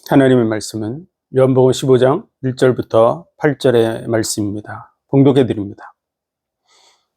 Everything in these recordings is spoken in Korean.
하나님의 말씀은 요한복음 15장 1절부터 8절의 말씀입니다. 봉독해 드립니다.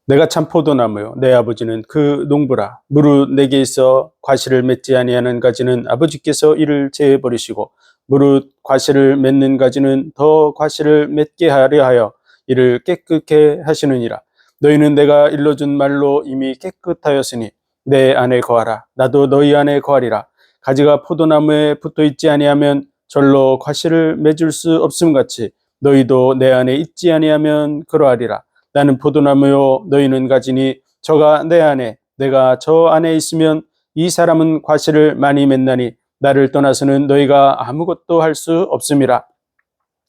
내가 참 포도나무요 내 아버지는 그 농부라. 무릇 내게 있어 과실을 맺지 아니하는 가지는 아버지께서 이를 제해 버리시고 무릇 과실을 맺는 가지는 더 과실을 맺게 하려 하여 이를 깨끗게 하시느니라. 너희는 내가 일러준 말로 이미 깨끗하였으니 내 안에 거하라. 나도 너희 안에 거하리라. 가지가 포도나무에 붙어 있지 아니하면 절로 과실을 맺을 수 없음 같이 너희도 내 안에 있지 아니하면 그러하리라. 나는 포도나무요 너희는 가지니 저가 내 안에 내가 저 안에 있으면 이 사람은 과실을 많이 맺나니 나를 떠나서는 너희가 아무것도 할 수 없음이라.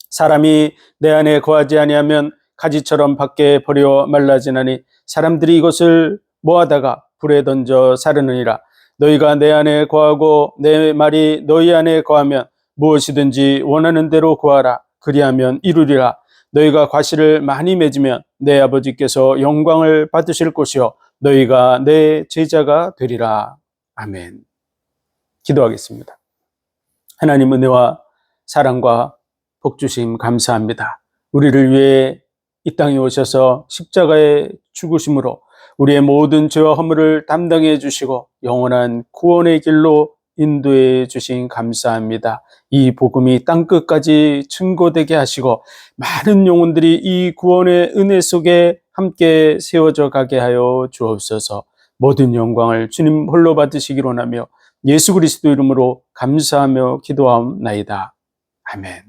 사람이 내 안에 거하지 아니하면 가지처럼 밖에 버려 말라지나니 사람들이 이것을 모아다가 불에 던져 사르느니라. 너희가 내 안에 거하고 내 말이 너희 안에 거하면 무엇이든지 원하는 대로 구하라. 그리하면 이루리라. 너희가 과실을 많이 맺으면 내 아버지께서 영광을 받으실 것이요 너희가 내 제자가 되리라. 아멘. 기도하겠습니다. 하나님 은혜와 사랑과 복 주심 감사합니다. 우리를 위해 이 땅에 오셔서 십자가의 죽으심으로 우리의 모든 죄와 허물을 담당해 주시고 영원한 구원의 길로 인도해 주신 감사합니다. 이 복음이 땅끝까지 증거되게 하시고 많은 영혼들이 이 구원의 은혜 속에 함께 세워져 가게 하여 주옵소서. 모든 영광을 주님 홀로 받으시기로 하며 예수 그리스도 이름으로 감사하며 기도하옵나이다. 아멘.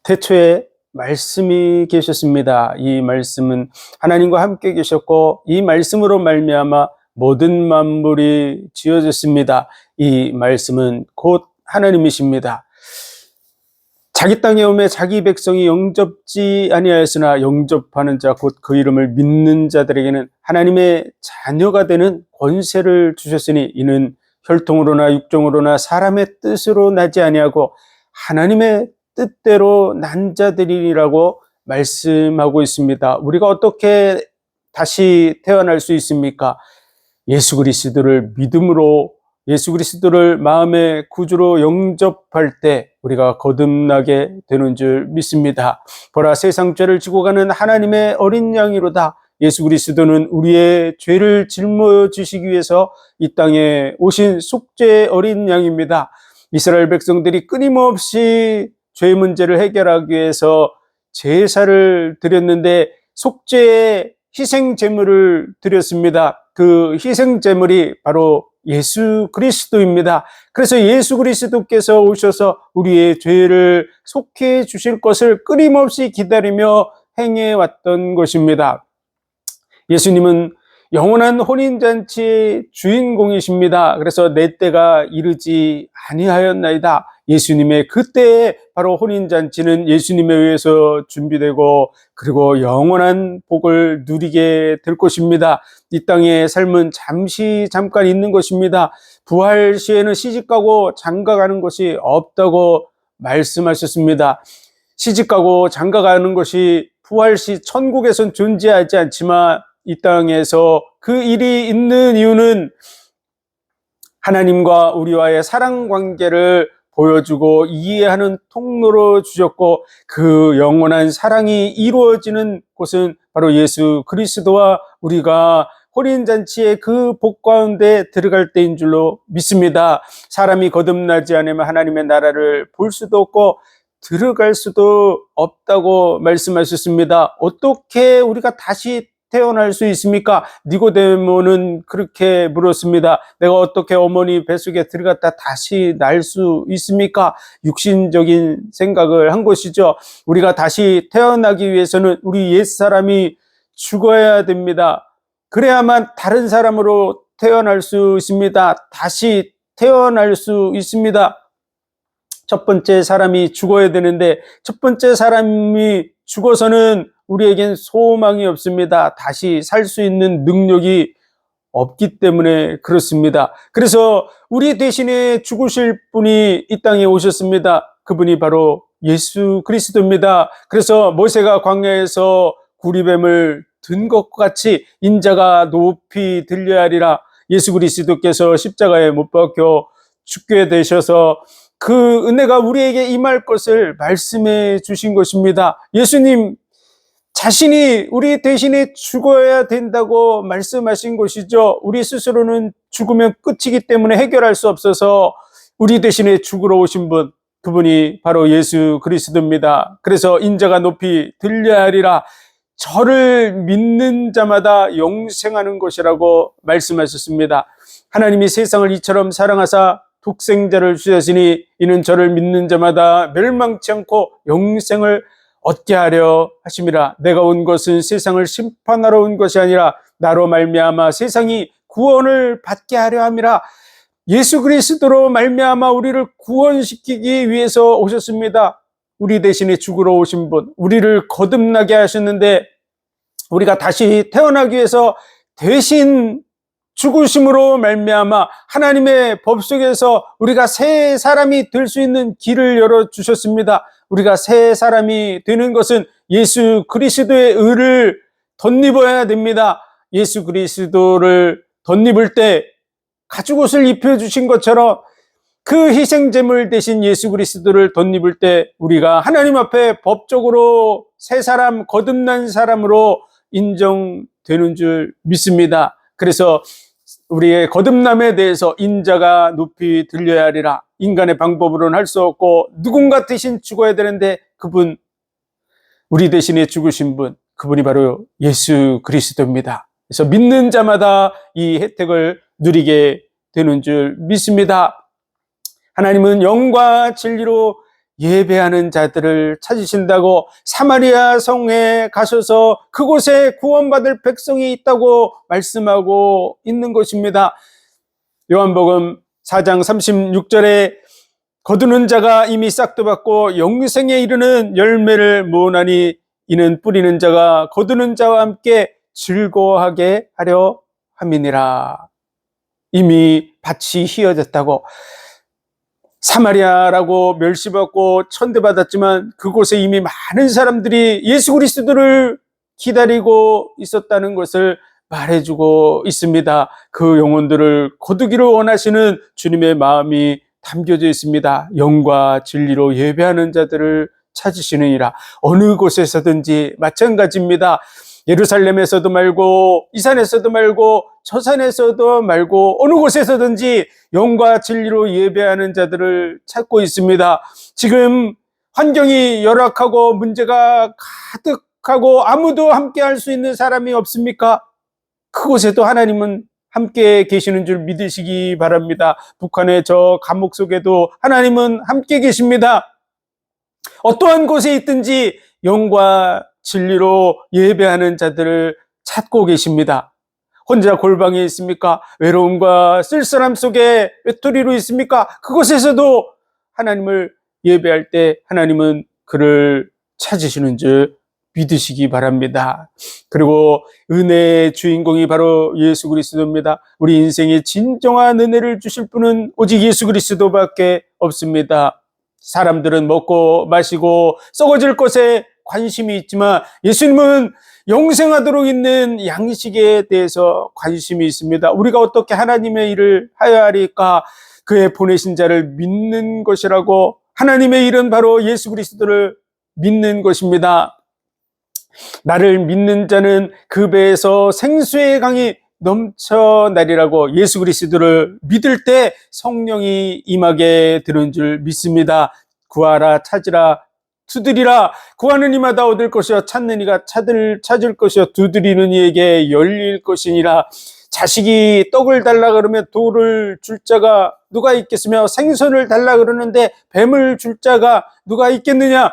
태초에 말씀이 계셨습니다. 이 말씀은 하나님과 함께 계셨고 이 말씀으로 말미암아 모든 만물이 지어졌습니다. 이 말씀은 곧 하나님이십니다. 자기 땅에 오매 자기 백성이 영접지 아니하였으나 영접하는 자 곧 그 이름을 믿는 자들에게는 하나님의 자녀가 되는 권세를 주셨으니 이는 혈통으로나 육정으로나 사람의 뜻으로 나지 아니하고 하나님의 뜻대로 난 자들이라고 말씀하고 있습니다. 우리가 어떻게 다시 태어날 수 있습니까? 예수 그리스도를 믿음으로 예수 그리스도를 마음의 구주로 영접할 때 우리가 거듭나게 되는 줄 믿습니다. 보라 세상 죄를 지고 가는 하나님의 어린 양이로다. 예수 그리스도는 우리의 죄를 짊어지시기 위해서 이 땅에 오신 속죄의 어린 양입니다. 이스라엘 백성들이 끊임없이 죄 문제를 해결하기 위해서 제사를 드렸는데 속죄의 희생 제물을 드렸습니다. 그 희생 제물이 바로 예수 그리스도입니다. 그래서 예수 그리스도께서 오셔서 우리의 죄를 속해 주실 것을 끊임없이 기다리며 행해 왔던 것입니다. 예수님은 영원한 혼인잔치의 주인공이십니다. 그래서 내 때가 이르지 아니하였나이다. 예수님의 그때에 바로 혼인잔치는 예수님에 의해서 준비되고 그리고 영원한 복을 누리게 될 것입니다. 이 땅의 삶은 잠깐 있는 것입니다. 부활 시에는 시집가고 장가가는 것이 없다고 말씀하셨습니다. 시집가고 장가가는 것이 부활 시 천국에선 존재하지 않지만 이 땅에서 그 일이 있는 이유는 하나님과 우리와의 사랑 관계를 보여주고 이해하는 통로로 주셨고 그 영원한 사랑이 이루어지는 곳은 바로 예수 그리스도와 우리가 혼인잔치의 그 복 가운데 들어갈 때인 줄로 믿습니다. 사람이 거듭나지 않으면 하나님의 나라를 볼 수도 없고 들어갈 수도 없다고 말씀하셨습니다. 어떻게 우리가 다시 태어날 수 있습니까? 니고데모는 그렇게 물었습니다. 내가 어떻게 어머니 뱃속에 들어갔다 다시 날 수 있습니까? 육신적인 생각을 한 것이죠. 우리가 다시 태어나기 위해서는 우리 옛사람이 죽어야 됩니다. 그래야만 다른 사람으로 태어날 수 있습니다. 다시 태어날 수 있습니다. 첫 번째 사람이 죽어야 되는데 첫 번째 사람이 죽어서는 우리에겐 소망이 없습니다. 다시 살 수 있는 능력이 없기 때문에 그렇습니다. 그래서 우리 대신에 죽으실 분이 이 땅에 오셨습니다. 그분이 바로 예수 그리스도입니다. 그래서 모세가 광야에서 구리뱀을 든 것 같이 인자가 높이 들려야 하리라. 예수 그리스도께서 십자가에 못 박혀 죽게 되셔서 그 은혜가 우리에게 임할 것을 말씀해 주신 것입니다. 예수님 자신이 우리 대신에 죽어야 된다고 말씀하신 것이죠. 우리 스스로는 죽으면 끝이기 때문에 해결할 수 없어서 우리 대신에 죽으러 오신 분, 그분이 바로 예수 그리스도입니다. 그래서 인자가 높이 들려야 하리라, 저를 믿는 자마다 영생하는 것이라고 말씀하셨습니다. 하나님이 세상을 이처럼 사랑하사 독생자를 주셨으니 이는 저를 믿는 자마다 멸망치 않고 영생을 얻게 하려 하심이라. 내가 온 것은 세상을 심판하러 온 것이 아니라 나로 말미암아 세상이 구원을 받게 하려 함이라. 예수 그리스도로 말미암아 우리를 구원시키기 위해서 오셨습니다. 우리 대신에 죽으러 오신 분, 우리를 거듭나게 하셨는데 우리가 다시 태어나기 위해서 대신 죽으심으로 말미암아 하나님의 법 속에서 우리가 새 사람이 될 수 있는 길을 열어주셨습니다. 우리가 새 사람이 되는 것은 예수 그리스도의 의를 덧입어야 됩니다. 예수 그리스도를 덧입을 때 가죽옷을 입혀주신 것처럼 그 희생제물 대신 예수 그리스도를 덧입을 때 우리가 하나님 앞에 법적으로 새 사람, 거듭난 사람으로 인정되는 줄 믿습니다. 그래서 우리의 거듭남에 대해서 인자가 높이 들려야 하리라. 인간의 방법으로는 할 수 없고 누군가 대신 죽어야 되는데 그분, 우리 대신에 죽으신 분, 그분이 바로 예수 그리스도입니다. 그래서 믿는 자마다 이 혜택을 누리게 되는 줄 믿습니다. 하나님은 영과 진리로 예배하는 자들을 찾으신다고 사마리아 성에 가셔서 그곳에 구원받을 백성이 있다고 말씀하고 있는 것입니다. 요한복음 4장 36절에 거두는 자가 이미 싹도 받고 영생에 이르는 열매를 모으나니 이는 뿌리는 자가 거두는 자와 함께 즐거워하게 하려 함이니라. 이미 밭이 휘어졌다고, 사마리아라고 멸시받고 천대받았지만 그곳에 이미 많은 사람들이 예수 그리스도를 기다리고 있었다는 것을 말해주고 있습니다. 그 영혼들을 거두기를 원하시는 주님의 마음이 담겨져 있습니다. 영과 진리로 예배하는 자들을 찾으시느니라. 어느 곳에서든지 마찬가지입니다. 예루살렘에서도 말고 이 산에서도 말고 저 산에서도 말고 어느 곳에서든지 영과 진리로 예배하는 자들을 찾고 있습니다. 지금 환경이 열악하고 문제가 가득하고 아무도 함께 할 수 있는 사람이 없습니까? 그곳에도 하나님은 함께 계시는 줄 믿으시기 바랍니다. 북한의 저 감옥 속에도 하나님은 함께 계십니다. 어떠한 곳에 있든지 영과 진리로 예배하는 자들을 찾고 계십니다. 혼자 골방에 있습니까? 외로움과 쓸쓸함 속에 외톨이로 있습니까? 그곳에서도 하나님을 예배할 때 하나님은 그를 찾으시는 줄 믿으시기 바랍니다. 그리고 은혜의 주인공이 바로 예수 그리스도입니다. 우리 인생에 진정한 은혜를 주실 분은 오직 예수 그리스도밖에 없습니다. 사람들은 먹고 마시고 썩어질 것에 관심이 있지만 예수님은 영생하도록 있는 양식에 대해서 관심이 있습니다. 우리가 어떻게 하나님의 일을 하여야 하리까? 그의 보내신 자를 믿는 것이라고. 하나님의 일은 바로 예수 그리스도를 믿는 것입니다. 나를 믿는 자는 그 배에서 생수의 강이 넘쳐나리라고. 예수 그리스도를 믿을 때 성령이 임하게 되는 줄 믿습니다. 구하라, 찾으라, 두드리라. 구하는 이마다 얻을 것이요 찾는 이가 찾을 것이요 두드리는 이에게 열릴 것이니라. 자식이 떡을 달라 그러면 돌을 줄 자가 누가 있겠으며 생선을 달라 그러는데 뱀을 줄 자가 누가 있겠느냐?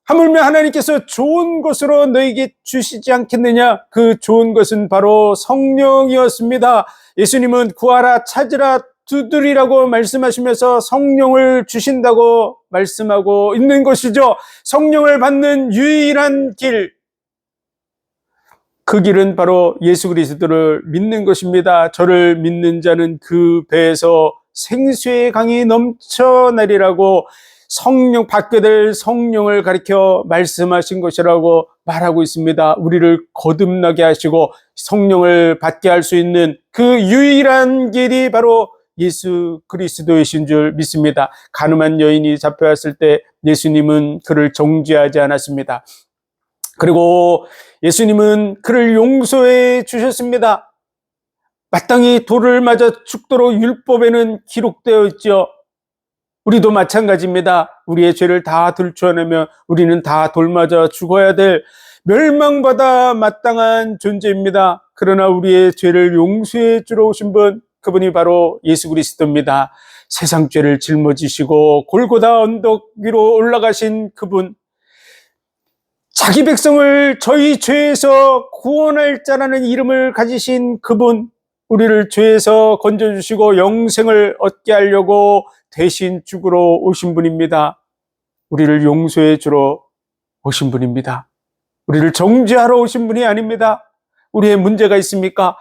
하물며 하나님께서 좋은 것으로 너에게 주시지 않겠느냐? 그 좋은 것은 바로 성령이었습니다. 예수님은 구하라, 찾으라, 두드리라고 말씀하시면서 성령을 주신다고 말씀하고 있는 것이죠. 성령을 받는 유일한 길, 그 길은 바로 예수 그리스도를 믿는 것입니다. 저를 믿는 자는 그 배에서 생수의 강이 넘쳐나리라고 성령, 받게 될 성령을 가리켜 말씀하신 것이라고 말하고 있습니다. 우리를 거듭나게 하시고 성령을 받게 할 수 있는 그 유일한 길이 바로 예수 그리스도이신 줄 믿습니다. 가늠한 여인이 잡혀왔을 때 예수님은 그를 정죄하지 않았습니다. 그리고 예수님은 그를 용서해 주셨습니다. 마땅히 돌을 맞아 죽도록 율법에는 기록되어 있죠. 우리도 마찬가지입니다. 우리의 죄를 다 들추어내며 우리는 다 돌맞아 죽어야 될 멸망받아 마땅한 존재입니다. 그러나 우리의 죄를 용서해 주러 오신 분, 그분이 바로 예수 그리스도입니다. 세상 죄를 짊어지시고 골고다 언덕 위로 올라가신 그분, 자기 백성을 저희 죄에서 구원할 자라는 이름을 가지신 그분, 우리를 죄에서 건져주시고 영생을 얻게 하려고 대신 죽으러 오신 분입니다. 우리를 용서해 주러 오신 분입니다. 우리를 정죄하러 오신 분이 아닙니다. 우리의 문제가 있습니까?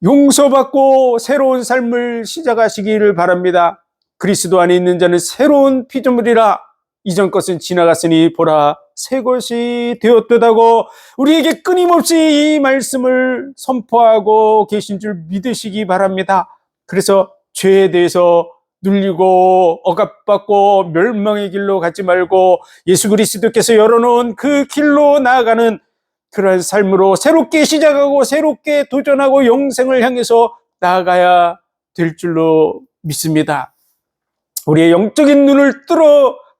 용서받고 새로운 삶을 시작하시기를 바랍니다. 그리스도 안에 있는 자는 새로운 피조물이라, 이전 것은 지나갔으니 보라 새 것이 되었도다고 우리에게 끊임없이 이 말씀을 선포하고 계신 줄 믿으시기 바랍니다. 그래서 죄에 대해서 눌리고 억압받고 멸망의 길로 가지 말고 예수 그리스도께서 열어놓은 그 길로 나아가는 그러한 삶으로 새롭게 시작하고 새롭게 도전하고 영생을 향해서 나아가야 될 줄로 믿습니다. 우리의 영적인 눈을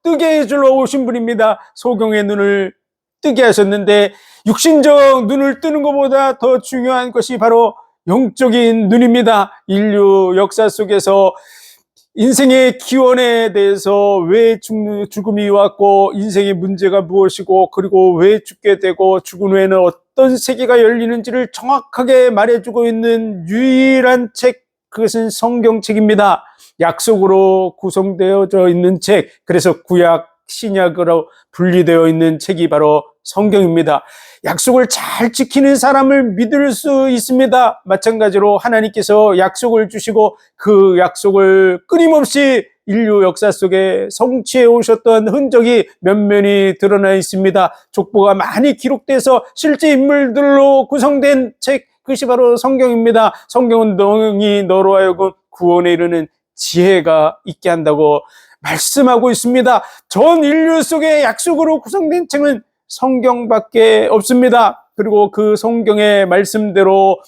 뜨게 해주러 오신 분입니다. 소경의 눈을 뜨게 하셨는데 육신적 눈을 뜨는 것보다 더 중요한 것이 바로 영적인 눈입니다. 인류 역사 속에서 인생의 기원에 대해서 왜 죽음이 왔고 인생의 문제가 무엇이고 그리고 왜 죽게 되고 죽은 후에는 어떤 세계가 열리는지를 정확하게 말해주고 있는 유일한 책, 그것은 성경책입니다. 약속으로 구성되어져 있는 책, 그래서 구약, 신약으로 분리되어 있는 책이 바로 성경입니다. 약속을 잘 지키는 사람을 믿을 수 있습니다. 마찬가지로 하나님께서 약속을 주시고 그 약속을 끊임없이 인류 역사 속에 성취해 오셨던 흔적이 면면이 드러나 있습니다. 족보가 많이 기록돼서 실제 인물들로 구성된 책, 그것이 바로 성경입니다. 성경은 너희 너로 하여금 구원에 이르는 지혜가 있게 한다고 말씀하고 있습니다. 전 인류 속의 약속으로 구성된 책은 성경밖에 없습니다. 그리고 그 성경의 말씀대로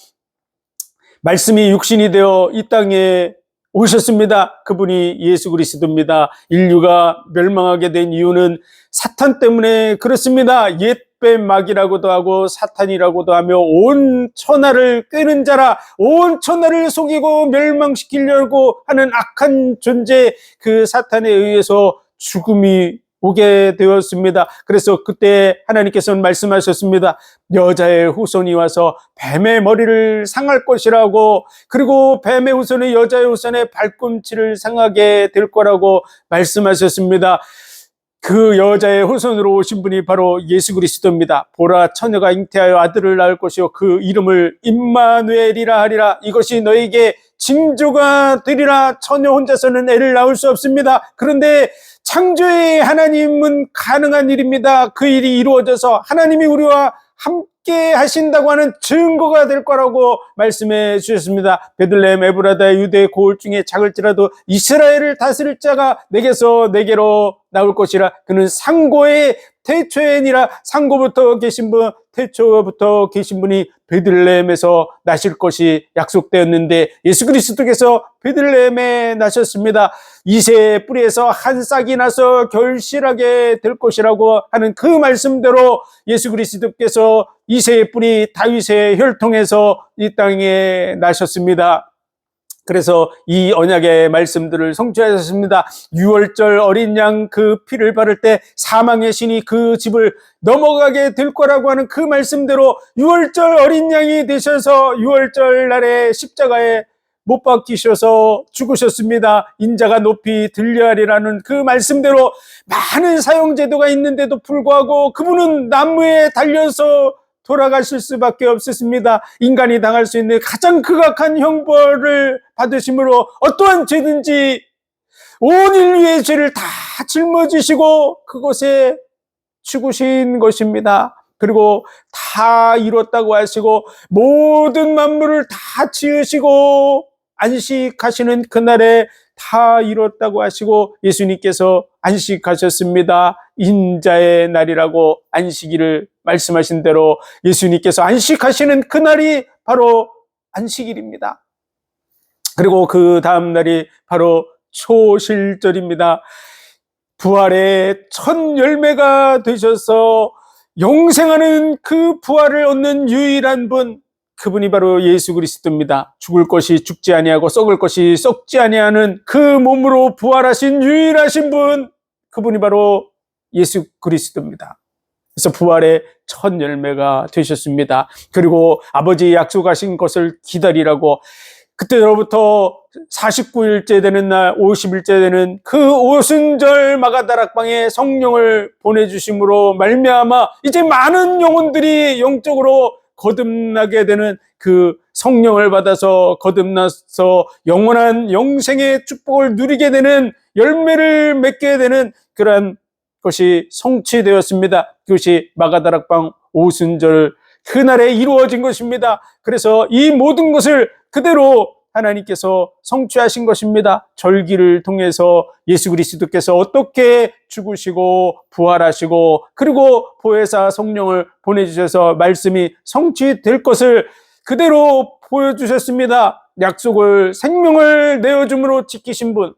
말씀이 육신이 되어 이 땅에 오셨습니다. 그분이 예수 그리스도입니다. 인류가 멸망하게 된 이유는 사탄 때문에 그렇습니다. 옛뱀 마귀라고도 하고 사탄이라고도 하며 온 천하를 꿰는 자라, 온 천하를 속이고 멸망시키려고 하는 악한 존재, 그 사탄에 의해서 죽음이 오게 되었습니다. 그래서 그때 하나님께서는 말씀하셨습니다. 여자의 후손이 와서 뱀의 머리를 상할 것이라고, 그리고 뱀의 후손이 여자의 후손의 발꿈치를 상하게 될 거라고 말씀하셨습니다. 그 여자의 후손으로 오신 분이 바로 예수 그리스도입니다. 보라, 처녀가 잉태하여 아들을 낳을 것이요 그 이름을 임마누엘이라 하리라. 이것이 너에게 징조가 되리라. 처녀 혼자서는 애를 낳을 수 없습니다. 그런데 창조의 하나님은 가능한 일입니다. 그 일이 이루어져서 하나님이 우리와 함께 하신다고 하는 증거가 될 거라고 말씀해 주셨습니다. 베들레헴 에브라다의 유대 고을 중에 작을지라도 이스라엘을 다스릴 자가 내게서 내게로 나올 것이라. 그는 상고의 태초에니라. 상고부터 계신 분, 태초부터 계신 분이 베들레헴에서 나실 것이 약속되었는데 예수 그리스도께서 베들레헴에 나셨습니다. 이새의 뿌리에서 한 싹이 나서 결실하게 될 것이라고 하는 그 말씀대로 예수 그리스도께서 이새의 뿌리 다윗의 혈통에서 이 땅에 나셨습니다. 그래서 이 언약의 말씀들을 성취하셨습니다. 6월절 어린 양 그 피를 바를 때 사망의 신이 그 집을 넘어가게 될 거라고 하는 그 말씀대로 6월절 어린 양이 되셔서 6월절 날에 십자가에 못 박히셔서 죽으셨습니다. 인자가 높이 들려하리라는 그 말씀대로 많은 사형제도가 있는데도 불구하고 그분은 나무에 달려서 돌아가실 수밖에 없었습니다. 인간이 당할 수 있는 가장 극악한 형벌을 받으심으로 어떠한 죄든지 온 인류의 죄를 다 짊어지시고 그곳에 죽으신 것입니다. 그리고 다 이뤘다고 하시고 모든 만물을 다 지으시고 안식하시는 그날에 다 이뤘다고 하시고 예수님께서 안식하셨습니다. 인자의 날이라고 안식일을 말씀하신 대로 예수님께서 안식하시는 그날이 바로 안식일입니다. 그리고 그 다음 날이 바로 초실절입니다. 부활의 첫 열매가 되셔서 영생하는 그 부활을 얻는 유일한 분, 그분이 바로 예수 그리스도입니다. 죽을 것이 죽지 아니하고 썩을 것이 썩지 아니하는 그 몸으로 부활하신 유일하신 분, 그분이 바로 예수 그리스도입니다. 그래서 부활의 첫 열매가 되셨습니다. 그리고 아버지의 약속하신 것을 기다리라고 그때로부터 49일째 되는 날, 50일째 되는 그 오순절 마가다락방에 성령을 보내주심으로 말미암아 이제 많은 영혼들이 영적으로 거듭나게 되는 그 성령을 받아서 거듭나서 영원한 영생의 축복을 누리게 되는 열매를 맺게 되는 그러한 것이 성취되었습니다. 그것이 마가다락방 오순절 그날에 이루어진 것입니다. 그래서 이 모든 것을 그대로 하나님께서 성취하신 것입니다. 절기를 통해서 예수 그리스도께서 어떻게 죽으시고 부활하시고 그리고 보혜사 성령을 보내주셔서 말씀이 성취될 것을 그대로 보여주셨습니다. 약속을 생명을 내어줌으로 지키신 분,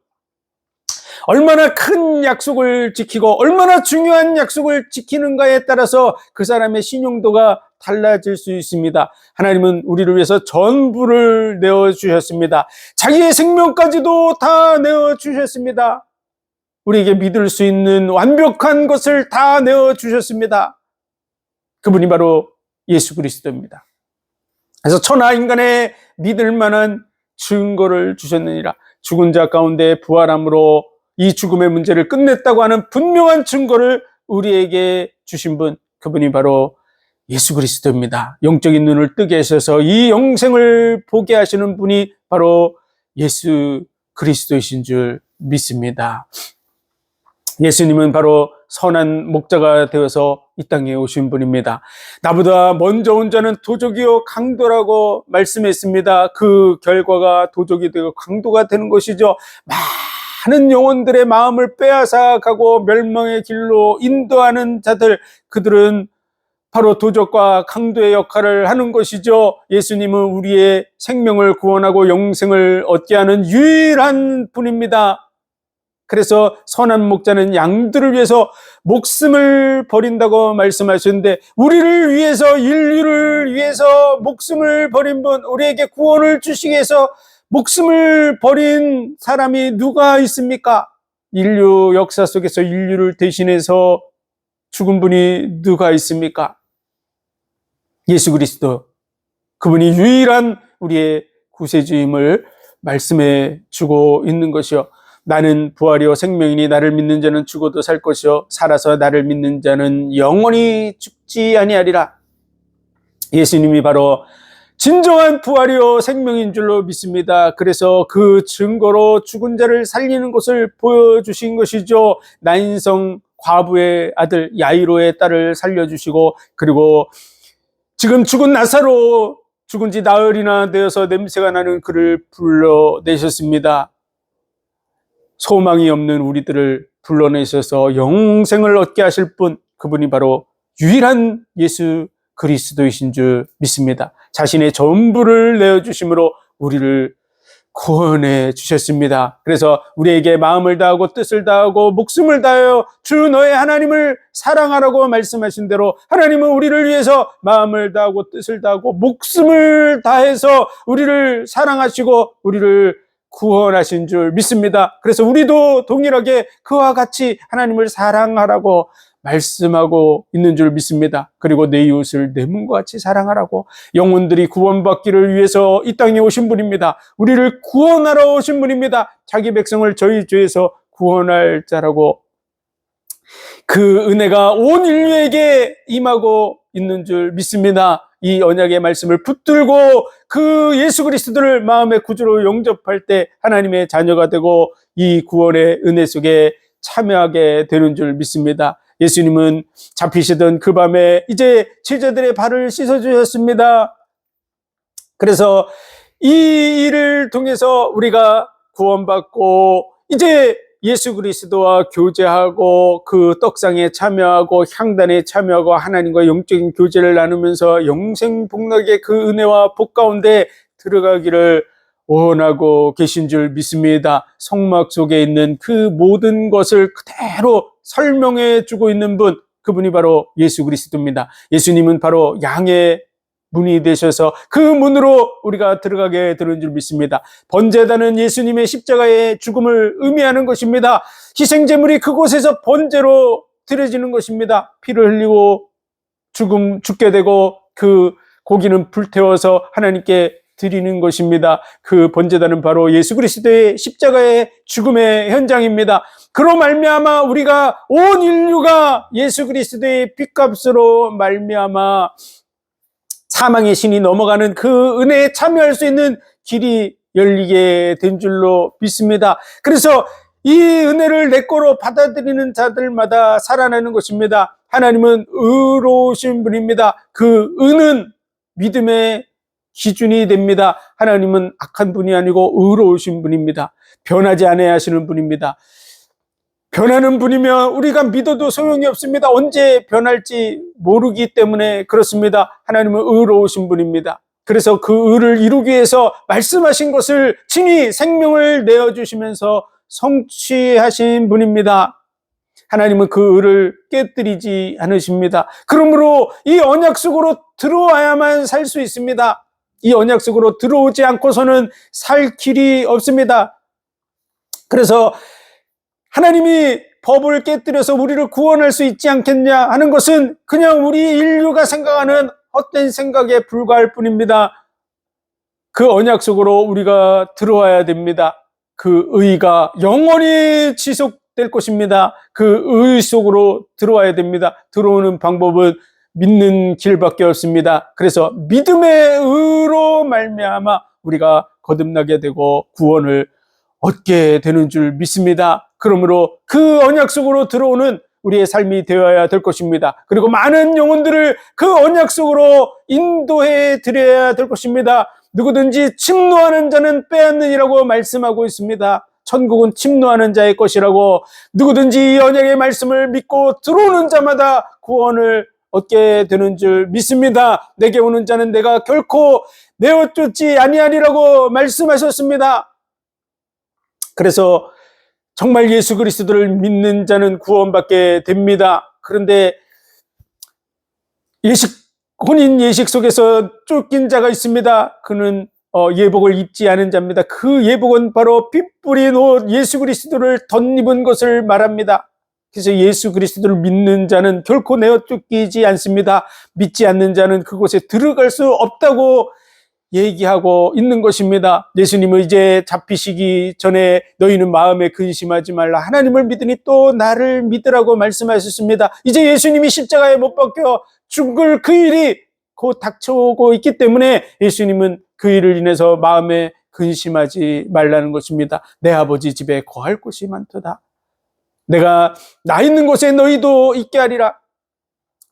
얼마나 큰 약속을 지키고 얼마나 중요한 약속을 지키는가에 따라서 그 사람의 신용도가 달라질 수 있습니다. 하나님은 우리를 위해서 전부를 내어주셨습니다. 자기의 생명까지도 다 내어주셨습니다. 우리에게 믿을 수 있는 완벽한 것을 다 내어주셨습니다. 그분이 바로 예수 그리스도입니다. 그래서 천하 인간의 믿을 만한 증거를 주셨느니라. 죽은 자 가운데 부활함으로 이 죽음의 문제를 끝냈다고 하는 분명한 증거를 우리에게 주신 분, 그분이 바로 예수 그리스도입니다. 영적인 눈을 뜨게 하셔서 이 영생을 보게 하시는 분이 바로 예수 그리스도이신 줄 믿습니다. 예수님은 바로 선한 목자가 되어서 이 땅에 오신 분입니다. 나보다 먼저 온 자는 도적이요 강도라고 말씀했습니다. 그 결과가 도적이 되고 강도가 되는 것이죠. 많은 영혼들의 마음을 빼앗아 가고 멸망의 길로 인도하는 자들, 그들은 바로 도적과 강도의 역할을 하는 것이죠. 예수님은 우리의 생명을 구원하고 영생을 얻게 하는 유일한 분입니다. 그래서 선한 목자는 양들을 위해서 목숨을 버린다고 말씀하셨는데, 우리를 위해서, 인류를 위해서 목숨을 버린 분, 우리에게 구원을 주시기 위해서 목숨을 버린 사람이 누가 있습니까? 인류 역사 속에서 인류를 대신해서 죽은 분이 누가 있습니까? 예수 그리스도, 그분이 유일한 우리의 구세주임을 말씀해 주고 있는 것이요. 나는 부활이요 생명이니 나를 믿는 자는 죽어도 살 것이요 살아서 나를 믿는 자는 영원히 죽지 아니하리라. 예수님이 바로 진정한 부활이요 생명인 줄로 믿습니다. 그래서 그 증거로 죽은 자를 살리는 것을 보여주신 것이죠. 나인성 과부의 아들 야이로의 딸을 살려주시고, 그리고 지금 죽은 나사로, 죽은 지 나흘이나 되어서 냄새가 나는 그를 불러내셨습니다. 소망이 없는 우리들을 불러내셔서 영생을 얻게 하실 분, 그분이 바로 유일한 예수 그리스도이신 줄 믿습니다. 자신의 전부를 내어주심으로 우리를 구원해 주셨습니다. 그래서 우리에게 마음을 다하고 뜻을 다하고 목숨을 다하여 주 너의 하나님을 사랑하라고 말씀하신 대로, 하나님은 우리를 위해서 마음을 다하고 뜻을 다하고 목숨을 다해서 우리를 사랑하시고 우리를 구원하신 줄 믿습니다. 그래서 우리도 동일하게 그와 같이 하나님을 사랑하라고 말씀하고 있는 줄 믿습니다. 그리고 내 이웃을 내 몸과 같이 사랑하라고, 영혼들이 구원받기를 위해서 이 땅에 오신 분입니다. 우리를 구원하러 오신 분입니다. 자기 백성을 저희 죄에서 구원할 자라고, 그 은혜가 온 인류에게 임하고 있는 줄 믿습니다. 이 언약의 말씀을 붙들고 그 예수 그리스도를 마음의 구주로 영접할 때 하나님의 자녀가 되고 이 구원의 은혜 속에 참여하게 되는 줄 믿습니다. 예수님은 잡히시던 그 밤에 이제 제자들의 발을 씻어주셨습니다. 그래서 이 일을 통해서 우리가 구원받고 이제 예수 그리스도와 교제하고 그 떡상에 참여하고 향단에 참여하고 하나님과 영적인 교제를 나누면서 영생 복락의 그 은혜와 복 가운데 들어가기를 원하고 계신 줄 믿습니다. 성막 속에 있는 그 모든 것을 그대로 설명해 주고 있는 분, 그분이 바로 예수 그리스도입니다. 예수님은 바로 양의 문이 되셔서 그 문으로 우리가 들어가게 되는 줄 믿습니다. 번제단은 예수님의 십자가의 죽음을 의미하는 것입니다. 희생제물이 그곳에서 번제로 드려지는 것입니다. 피를 흘리고 죽게 되고 그 고기는 불태워서 하나님께 드리는 것입니다. 그 번제단은 바로 예수 그리스도의 십자가의 죽음의 현장입니다. 그로 말미암아 우리가 온 인류가 예수 그리스도의 핏값으로 말미암아 사망의 신이 넘어가는 그 은혜에 참여할 수 있는 길이 열리게 된 줄로 믿습니다. 그래서 이 은혜를 내 거로 받아들이는 자들마다 살아나는 것입니다. 하나님은 의로우신 분입니다. 그 의는 믿음의 기준이 됩니다. 하나님은 악한 분이 아니고 의로우신 분입니다. 변하지 않아야 하시는 분입니다. 변하는 분이면 우리가 믿어도 소용이 없습니다. 언제 변할지 모르기 때문에 그렇습니다. 하나님은 의로우신 분입니다. 그래서 그 의를 이루기 위해서 말씀하신 것을 친히 생명을 내어주시면서 성취하신 분입니다. 하나님은 그 의를 깨뜨리지 않으십니다. 그러므로 이 언약 속으로 들어와야만 살 수 있습니다. 이 언약 속으로 들어오지 않고서는 살 길이 없습니다. 그래서 하나님이 법을 깨뜨려서 우리를 구원할 수 있지 않겠냐 하는 것은 그냥 우리 인류가 생각하는 헛된 생각에 불과할 뿐입니다. 그 언약 속으로 우리가 들어와야 됩니다. 그 의가 영원히 지속될 것입니다. 그 의 속으로 들어와야 됩니다. 들어오는 방법은 믿는 길밖에 없습니다. 그래서 믿음의 의로 말미암아 우리가 거듭나게 되고 구원을 얻게 되는 줄 믿습니다. 그러므로 그 언약 속으로 들어오는 우리의 삶이 되어야 될 것입니다. 그리고 많은 영혼들을 그 언약 속으로 인도해 드려야 될 것입니다. 누구든지 침노하는 자는 빼앗느니라고 말씀하고 있습니다. 천국은 침노하는 자의 것이라고, 누구든지 이 언약의 말씀을 믿고 들어오는 자마다 구원을 얻게 되는 줄 믿습니다. 내게 오는 자는 내가 결코 내어 쫓지 아니하리라고 말씀하셨습니다. 그래서 정말 예수 그리스도를 믿는 자는 구원받게 됩니다. 그런데 혼인 예식 속에서 쫓긴 자가 있습니다. 그는 예복을 입지 않은 자입니다. 그 예복은 바로 피 뿌린 옷 예수 그리스도를 덧입은 것을 말합니다. 그래서 예수 그리스도를 믿는 자는 결코 내어 쫓기지 않습니다. 믿지 않는 자는 그곳에 들어갈 수 없다고 얘기하고 있는 것입니다. 예수님은 이제 잡히시기 전에 너희는 마음에 근심하지 말라. 하나님을 믿으니 또 나를 믿으라고 말씀하셨습니다. 이제 예수님이 십자가에 못 박혀 죽을 그 일이 곧 닥쳐오고 있기 때문에 예수님은 그 일을 인해서 마음에 근심하지 말라는 것입니다. 내 아버지 집에 거할 곳이 많도다. 내가 나 있는 곳에 너희도 있게 하리라.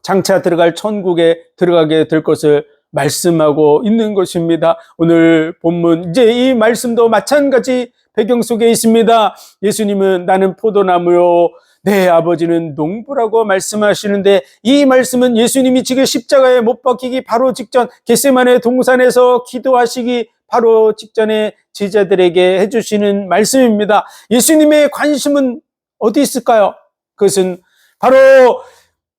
장차 들어갈 천국에 들어가게 될 것을 말씀하고 있는 것입니다. 오늘 본문 이제 이 말씀도 마찬가지 배경 속에 있습니다. 예수님은 나는 포도나무요 내 아버지는 농부라고 말씀하시는데, 이 말씀은 예수님이 지금 십자가에 못 박히기 바로 직전 겟세마네 동산에서 기도하시기 바로 직전에 제자들에게 해주시는 말씀입니다. 예수님의 관심은 어디 있을까요? 그것은 바로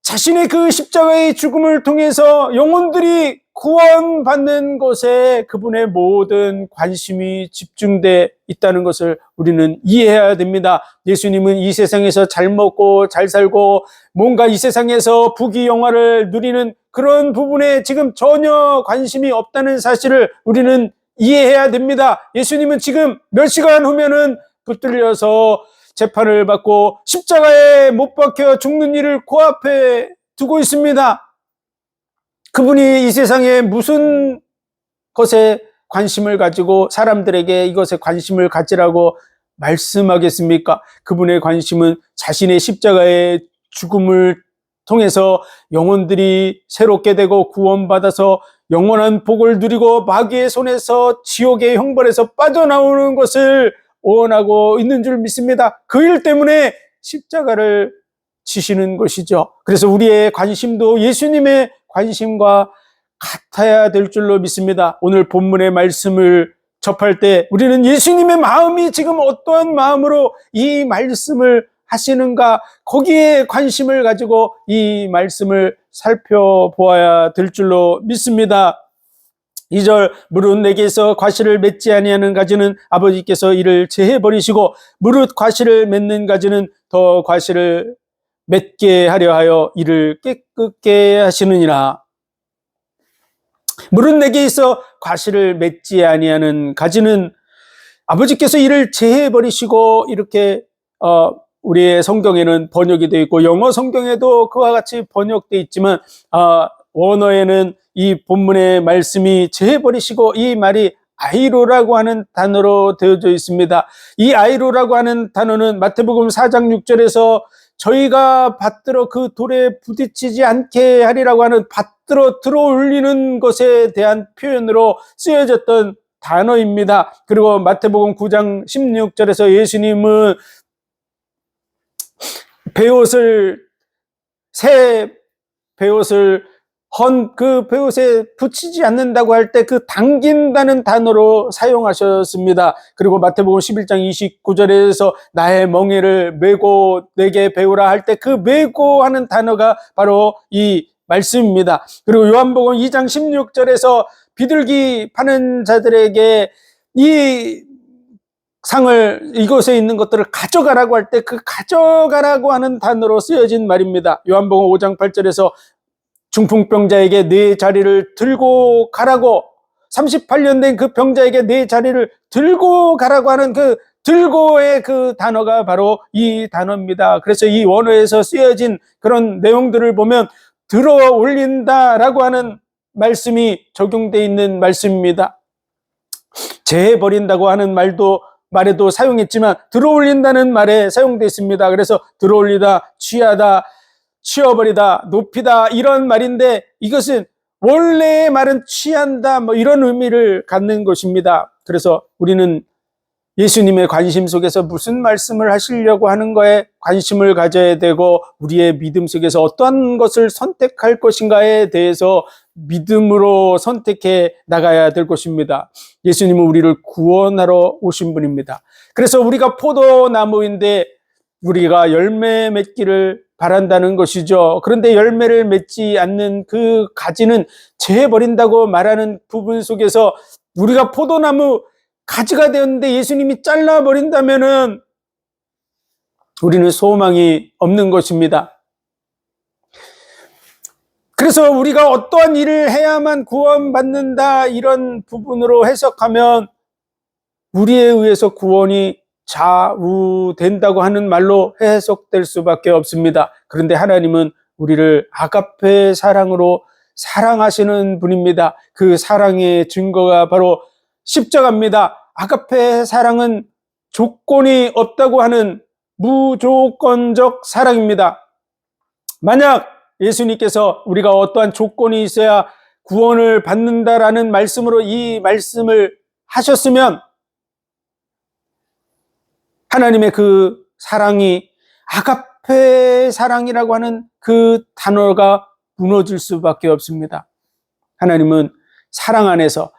자신의 그 십자가의 죽음을 통해서 영혼들이 구원받는 것에 그분의 모든 관심이 집중되어 있다는 것을 우리는 이해해야 됩니다. 예수님은 이 세상에서 잘 먹고 잘 살고 뭔가 이 세상에서 부귀영화를 누리는 그런 부분에 지금 전혀 관심이 없다는 사실을 우리는 이해해야 됩니다. 예수님은 지금 몇 시간 후면은 붙들려서 재판을 받고 십자가에 못 박혀 죽는 일을 코앞에 두고 있습니다. 그분이 이 세상에 무슨 것에 관심을 가지고 사람들에게 이것에 관심을 가지라고 말씀하겠습니까? 그분의 관심은 자신의 십자가의 죽음을 통해서 영혼들이 새롭게 되고 구원받아서 영원한 복을 누리고 마귀의 손에서 지옥의 형벌에서 빠져나오는 것을 원하고 있는 줄 믿습니다. 그 일 때문에 십자가를 지시는 것이죠. 그래서 우리의 관심도 예수님의 관심과 같아야 될 줄로 믿습니다. 오늘 본문의 말씀을 접할 때 우리는 예수님의 마음이 지금 어떠한 마음으로 이 말씀을 하시는가, 거기에 관심을 가지고 이 말씀을 살펴보아야 될 줄로 믿습니다. 2절, 무릇 내게서 과실을 맺지 아니하는 가지는 아버지께서 이를 제해버리시고 무릇 과실을 맺는 가지는 더 과실을 맺게 하려 하여 이를 깨끗게 하시느니라. 무릇 내게 있어 과실을 맺지 아니하는 가지는 아버지께서 이를 제해버리시고, 이렇게 우리의 성경에는 번역이 되어 있고 영어 성경에도 그와 같이 번역되어 있지만 원어에는 이 본문의 말씀이 제해버리시고, 이 말이 아이로라고 하는 단어로 되어져 있습니다. 이 아이로라고 하는 단어는 마태복음 4장 6절에서 저희가 받들어 그 돌에 부딪히지 않게 하리라고 하는 받들어 들어올리는 것에 대한 표현으로 쓰여졌던 단어입니다. 그리고 마태복음 9장 16절에서 예수님은 새 베옷을 헌 그 베옷에 붙이지 않는다고 할 때 그 당긴다는 단어로 사용하셨습니다. 그리고 마태복음 11장 29절에서 나의 멍에를 메고 내게 배우라 할 때 그 메고 하는 단어가 바로 이 말씀입니다. 그리고 요한복음 2장 16절에서 비둘기 파는 자들에게 이 상을, 이곳에 있는 것들을 가져가라고 할 때 그 가져가라고 하는 단어로 쓰여진 말입니다. 요한복음 5장 8절에서 중풍병자에게 네 자리를 들고 가라고, 38년 된 그 병자에게 네 자리를 들고 가라고 하는 그 들고의 그 단어가 바로 이 단어입니다. 그래서 이 원어에서 쓰여진 그런 내용들을 보면 들어 올린다라고 하는 말씀이 적용되어 있는 말씀입니다. 제해버린다고 하는 말에도 사용했지만 들어 올린다는 말에 사용되어 있습니다. 그래서 들어 올리다, 취하다, 치워버리다, 높이다, 이런 말인데 이것은 원래의 말은 취한다, 이런 의미를 갖는 것입니다. 그래서 우리는 예수님의 관심 속에서 무슨 말씀을 하시려고 하는 거에 관심을 가져야 되고, 우리의 믿음 속에서 어떠한 것을 선택할 것인가에 대해서 믿음으로 선택해 나가야 될 것입니다. 예수님은 우리를 구원하러 오신 분입니다. 그래서 우리가 포도나무인데 우리가 열매 맺기를 바란다는 것이죠. 그런데 열매를 맺지 않는 그 가지는 제해버린다고 말하는 부분 속에서 우리가 포도나무 가지가 되었는데 예수님이 잘라버린다면은 우리는 소망이 없는 것입니다. 그래서 우리가 어떠한 일을 해야만 구원받는다, 이런 부분으로 해석하면 우리에 의해서 구원이 좌우된다고 하는 말로 해석될 수밖에 없습니다. 그런데 하나님은 우리를 아가페 사랑으로 사랑하시는 분입니다. 그 사랑의 증거가 바로 십자가입니다. 아가페 사랑은 조건이 없다고 하는 무조건적 사랑입니다. 만약 예수님께서 우리가 어떠한 조건이 있어야 구원을 받는다라는 말씀으로 이 말씀을 하셨으면 하나님의 그 사랑이 아가페 사랑이라고 하는 그 단어가 무너질 수밖에 없습니다. 하나님은 사랑 안에서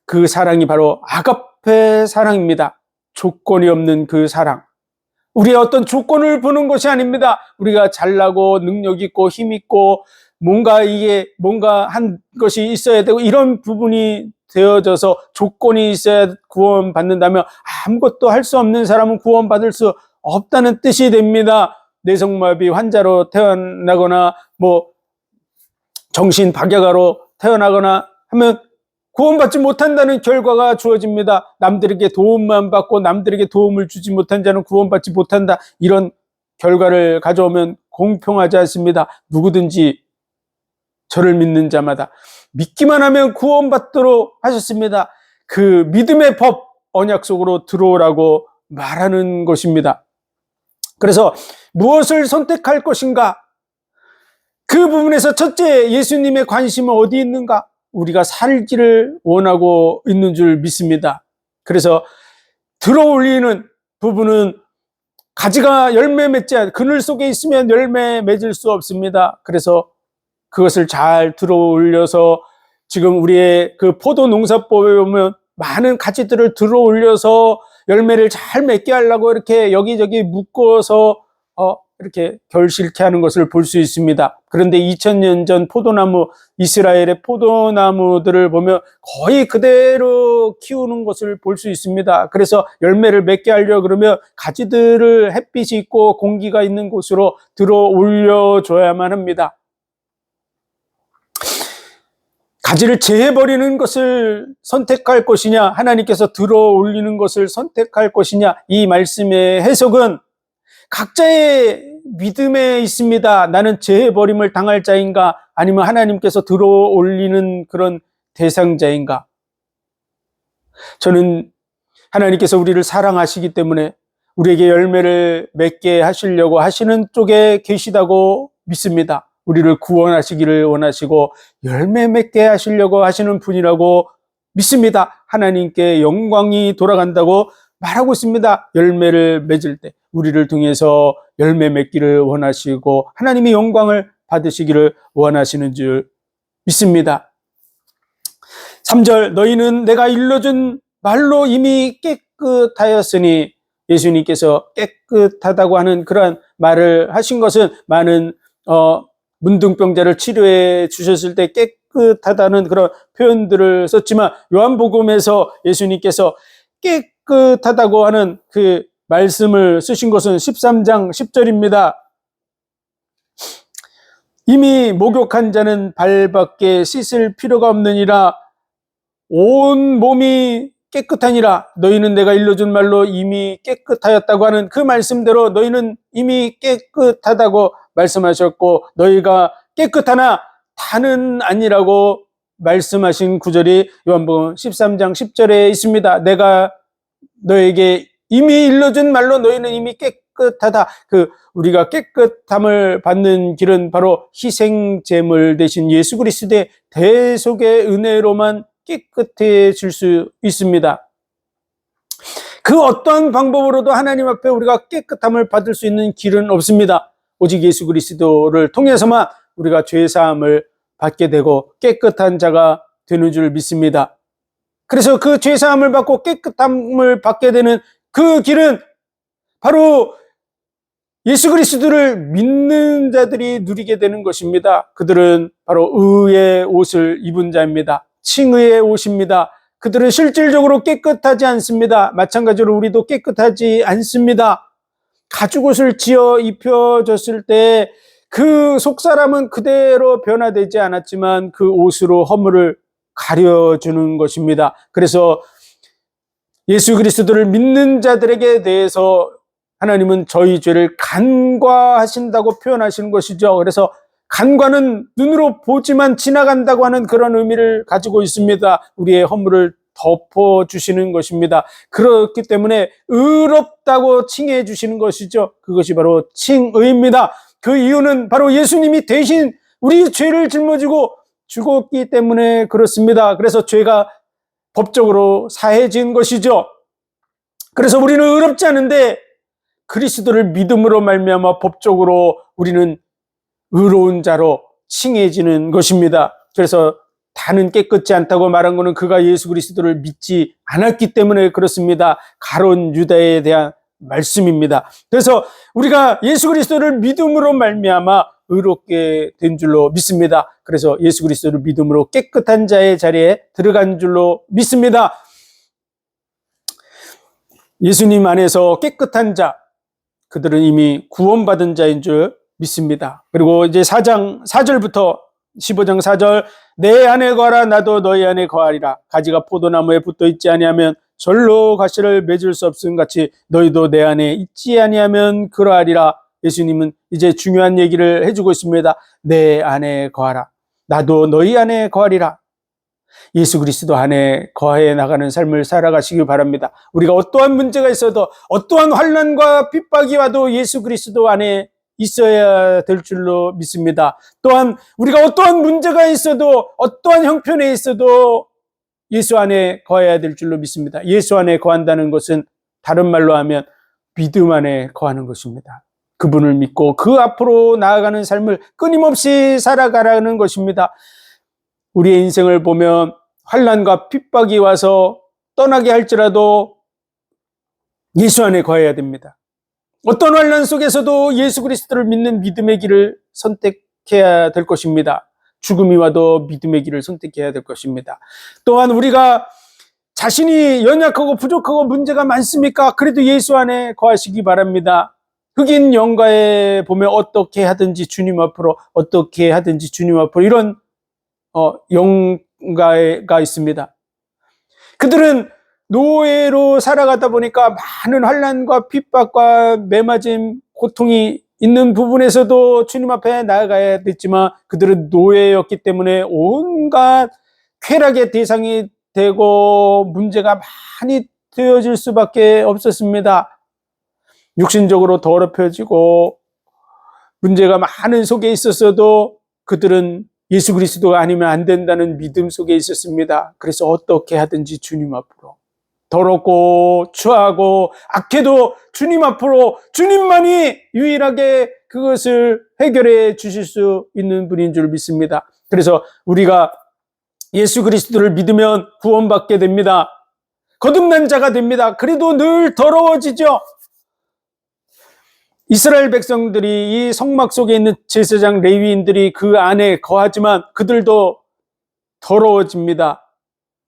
그 사랑이 바로 아가페 사랑입니다. 조건이 없는 그 사랑. 우리의 어떤 조건을 보는 것이 아닙니다. 우리가 잘나고 능력 있고 힘 있고 뭔가 한 것이 있어야 되고 이런 부분이 되어져서 조건이 있어야 구원받는다면 아무것도 할 수 없는 사람은 구원받을 수 없다는 뜻이 됩니다. 뇌성마비 환자로 태어나거나 정신박약아로 태어나거나 하면 구원받지 못한다는 결과가 주어집니다. 남들에게 도움만 받고 남들에게 도움을 주지 못한 자는 구원받지 못한다, 이런 결과를 가져오면 공평하지 않습니다. 누구든지 저를 믿는 자마다 믿기만 하면 구원받도록 하셨습니다. 그 믿음의 법, 언약 속으로 들어오라고 말하는 것입니다. 그래서 무엇을 선택할 것인가? 그 부분에서 첫째, 예수님의 관심은 어디 있는가? 우리가 살기를 원하고 있는 줄 믿습니다. 그래서 들어올리는 부분은 가지가 열매 맺지 않, 그늘 속에 있으면 열매 맺을 수 없습니다. 그래서 그것을 잘 들어올려서 지금 우리의 그 포도 농사법에 보면 많은 가지들을 들어올려서 열매를 잘 맺게 하려고 이렇게 여기저기 묶어서 이렇게 결실케 하는 것을 볼 수 있습니다. 그런데 2000년 전 포도나무, 이스라엘의 포도나무들을 보면 거의 그대로 키우는 것을 볼 수 있습니다. 그래서 열매를 맺게 하려고 그러면 가지들을 햇빛이 있고 공기가 있는 곳으로 들어 올려줘야만 합니다. 가지를 제해버리는 것을 선택할 것이냐, 하나님께서 들어 올리는 것을 선택할 것이냐, 이 말씀의 해석은 각자의 믿음에 있습니다. 나는 제해버림을 당할 자인가, 아니면 하나님께서 들어 올리는 그런 대상자인가. 저는 하나님께서 우리를 사랑하시기 때문에 우리에게 열매를 맺게 하시려고 하시는 쪽에 계시다고 믿습니다. 우리를 구원하시기를 원하시고 열매 맺게 하시려고 하시는 분이라고 믿습니다. 하나님께 영광이 돌아간다고 말하고 있습니다. 열매를 맺을 때 우리를 통해서 열매 맺기를 원하시고 하나님의 영광을 받으시기를 원하시는 줄 믿습니다. 3절, 너희는 내가 일러준 말로 이미 깨끗하였으니, 예수님께서 깨끗하다고 하는 그러한 말을 하신 것은 많은 문둥병자를 치료해 주셨을 때 깨끗하다는 그런 표현들을 썼지만, 요한복음에서 예수님께서 깨끗하다고 하는 그 말씀을 쓰신 것은 13장 10절입니다. 이미 목욕한 자는 발밖에 씻을 필요가 없느니라, 온 몸이 깨끗하니라. 너희는 내가 일러준 말로 이미 깨끗하였다고 하는 그 말씀대로 너희는 이미 깨끗하다고 말씀하셨고, 너희가 깨끗하나 다는 아니라고 말씀하신 구절이 요한복음 13장 10절에 있습니다. 내가 너에게 이미 일러준 말로 너희는 이미 깨끗하다. 우리가 깨끗함을 받는 길은 바로 희생제물 대신 예수 그리스도의 대속의 은혜로만 깨끗해질 수 있습니다. 그 어떤 방법으로도 하나님 앞에 우리가 깨끗함을 받을 수 있는 길은 없습니다. 오직 예수 그리스도를 통해서만 우리가 죄사함을 받게 되고 깨끗한 자가 되는 줄 믿습니다. 그래서 그 죄사함을 받고 깨끗함을 받게 되는 그 길은 바로 예수 그리스도를 믿는 자들이 누리게 되는 것입니다. 그들은 바로 의의 옷을 입은 자입니다. 칭의의 옷입니다. 그들은 실질적으로 깨끗하지 않습니다. 마찬가지로 우리도 깨끗하지 않습니다. 가죽옷을 지어 입혀졌을 때 그 속사람은 그대로 변화되지 않았지만 그 옷으로 허물을 가려주는 것입니다. 그래서 예수 그리스도를 믿는 자들에게 대해서 하나님은 저희 죄를 간과하신다고 표현하시는 것이죠. 그래서 간과는 눈으로 보지만 지나간다고 하는 그런 의미를 가지고 있습니다. 우리의 허물을 덮어주시는 것입니다. 그렇기 때문에 의롭다고 칭해 주시는 것이죠. 그것이 바로 칭의입니다. 그 이유는 바로 예수님이 대신 우리 죄를 짊어지고 죽었기 때문에 그렇습니다. 그래서 죄가 법적으로 사해진 것이죠. 그래서 우리는 의롭지 않은데 그리스도를 믿음으로 말미암아 법적으로 우리는 의로운 자로 칭해지는 것입니다. 그래서 다는 깨끗지 않다고 말한 것은 그가 예수 그리스도를 믿지 않았기 때문에 그렇습니다. 가론 유다에 대한 말씀입니다. 그래서 우리가 예수 그리스도를 믿음으로 말미암아 의롭게 된 줄로 믿습니다. 그래서 예수 그리스도를 믿음으로 깨끗한 자의 자리에 들어간 줄로 믿습니다. 예수님 안에서 깨끗한 자, 그들은 이미 구원받은 자인 줄 믿습니다. 그리고 이제 4절부터 15장 4절, 내 안에 거하라 나도 너희 안에 거하리라. 가지가 포도나무에 붙어 있지 아니하면 절로 가시를 맺을 수 없음 같이 너희도 내 안에 있지 아니하면 그러하리라. 예수님은 이제 중요한 얘기를 해주고 있습니다. 내 안에 거하라. 나도 너희 안에 거하리라. 예수 그리스도 안에 거해 나가는 삶을 살아가시길 바랍니다. 우리가 어떠한 문제가 있어도 어떠한 환난과 핍박이 와도 예수 그리스도 안에 있어야 될 줄로 믿습니다. 또한 우리가 어떠한 문제가 있어도 어떠한 형편에 있어도 예수 안에 거해야 될 줄로 믿습니다. 예수 안에 거한다는 것은 다른 말로 하면 믿음 안에 거하는 것입니다. 그분을 믿고 그 앞으로 나아가는 삶을 끊임없이 살아가라는 것입니다. 우리의 인생을 보면 환난과 핍박이 와서 떠나게 할지라도 예수 안에 거해야 됩니다. 어떤 환난 속에서도 예수 그리스도를 믿는 믿음의 길을 선택해야 될 것입니다. 죽음이 와도 믿음의 길을 선택해야 될 것입니다. 또한 우리가 자신이 연약하고 부족하고 문제가 많습니까? 그래도 예수 안에 거하시기 바랍니다. 흑인 영가에 보면 어떻게 하든지 주님 앞으로, 어떻게 하든지 주님 앞으로, 이런 영가가 있습니다. 그들은 노예로 살아가다 보니까 많은 환난과 핍박과 매맞음, 고통이 있는 부분에서도 주님 앞에 나아가야 됐지만 그들은 노예였기 때문에 온갖 쾌락의 대상이 되고 문제가 많이 되어질 수밖에 없었습니다. 육신적으로 더럽혀지고 문제가 많은 속에 있었어도 그들은 예수 그리스도가 아니면 안 된다는 믿음 속에 있었습니다. 그래서 어떻게 하든지 주님 앞으로, 더럽고 추하고 악해도 주님 앞으로, 주님만이 유일하게 그것을 해결해 주실 수 있는 분인 줄 믿습니다. 그래서 우리가 예수 그리스도를 믿으면 구원받게 됩니다. 거듭난 자가 됩니다. 그래도 늘 더러워지죠. 이스라엘 백성들이 이 성막 속에 있는 제사장 레위인들이 그 안에 거하지만 그들도 더러워집니다.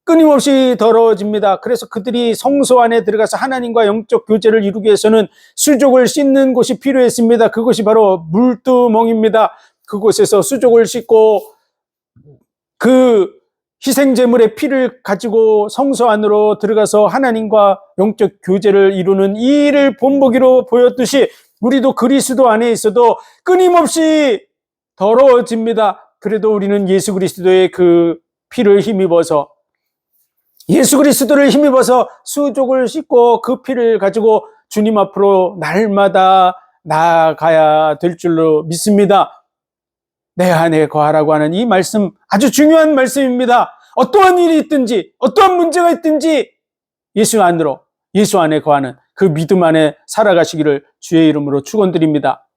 끊임없이 더러워집니다. 그래서 그들이 성소 안에 들어가서 하나님과 영적 교제를 이루기 위해서는 수족을 씻는 곳이 필요했습니다. 그것이 바로 물두멍입니다. 그곳에서 수족을 씻고 그 희생제물의 피를 가지고 성소 안으로 들어가서 하나님과 영적 교제를 이루는 이 일을 본보기로 보였듯이 우리도 그리스도 안에 있어도 끊임없이 더러워집니다. 그래도 우리는 예수 그리스도의 그 피를 힘입어서, 예수 그리스도를 힘입어서 수족을 씻고 그 피를 가지고 주님 앞으로 날마다 나아가야 될 줄로 믿습니다. 내 안에 거하라고 하는 이 말씀 아주 중요한 말씀입니다. 어떠한 일이 있든지 어떠한 문제가 있든지 예수 안으로, 예수 안에 거하는 그 믿음 안에 살아가시기를 주의 이름으로 축원드립니다.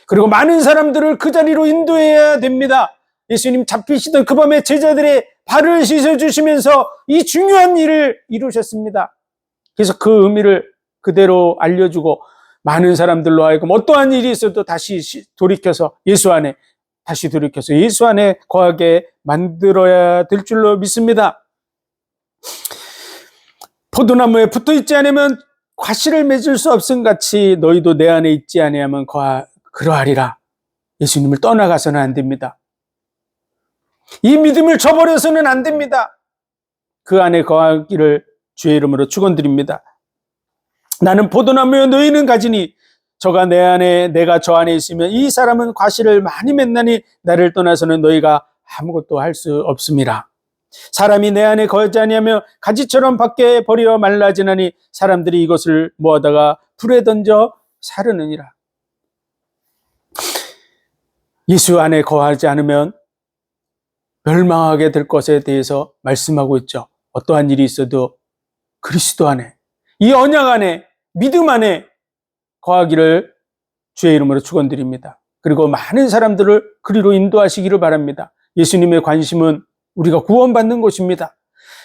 그리고 많은 사람들을 그 자리로 인도해야 됩니다. 예수님 잡히시던 그 밤에 제자들의 발을 씻어주시면서 이 중요한 일을 이루셨습니다. 그래서 그 의미를 그대로 알려주고 많은 사람들로 하여금 어떠한 일이 있어도 다시 돌이켜서 예수 안에, 다시 돌이켜서 예수 안에 거하게 만들어야 될 줄로 믿습니다. 포도나무에 붙어 있지 않으면 과실을 맺을 수 없음 같이 너희도 내 안에 있지 아니하면 그러하리라. 예수님을 떠나가서는 안 됩니다. 이 믿음을 저버려서는 안 됩니다. 그 안에 거하기를 주의 이름으로 축원드립니다. 나는 포도나무여 너희는 가지니 저가 내 안에 내가 저 안에 있으면 이 사람은 과실을 많이 맺나니 나를 떠나서는 너희가 아무것도 할 수 없음이라. 사람이 내 안에 거하지 아니하며 가지처럼 밖에 버려 말라지나니 사람들이 이것을 모아다가 불에 던져 사르느니라. 예수 안에 거하지 않으면 멸망하게 될 것에 대해서 말씀하고 있죠. 어떠한 일이 있어도 그리스도 안에, 이 언약 안에, 믿음 안에 거하기를 주의 이름으로 축원드립니다. 그리고 많은 사람들을 그리로 인도하시기를 바랍니다. 예수님의 관심은 우리가 구원받는 것입니다.